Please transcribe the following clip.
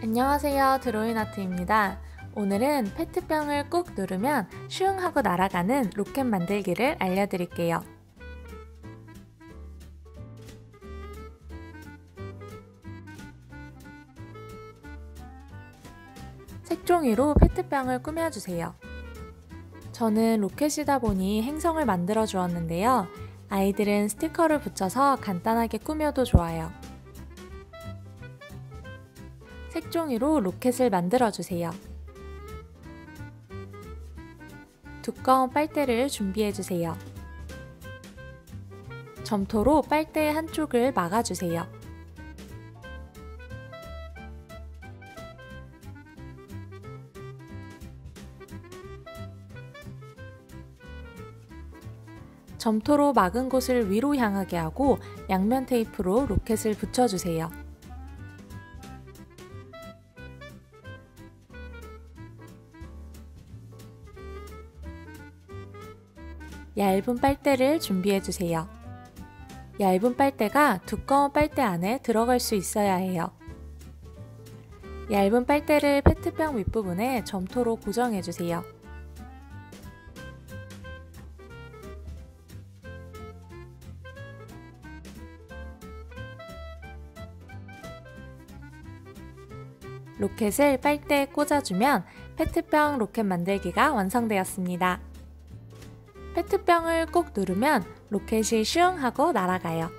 안녕하세요, 드로잉아트입니다. 오늘은 페트병을 꾹 누르면 슝 하고 날아가는 로켓 만들기를 알려드릴게요. 색종이로 페트병을 꾸며주세요. 저는 로켓이다 보니 행성을 만들어 주었는데요. 아이들은 스티커를 붙여서 간단하게 꾸며도 좋아요. 색종이로 로켓을 만들어 주세요. 두꺼운 빨대를 준비해 주세요. 점토로 빨대의 한쪽을 막아주세요. 점토로 막은 곳을 위로 향하게 하고 양면 테이프로 로켓을 붙여주세요. 얇은 빨대를 준비해주세요. 얇은 빨대가 두꺼운 빨대 안에 들어갈 수 있어야 해요. 얇은 빨대를 페트병 윗부분에 점토로 고정해주세요. 로켓을 빨대에 꽂아주면 페트병 로켓 만들기가 완성되었습니다. 페트병을 꾹 누르면 로켓이 슝 하고 날아가요.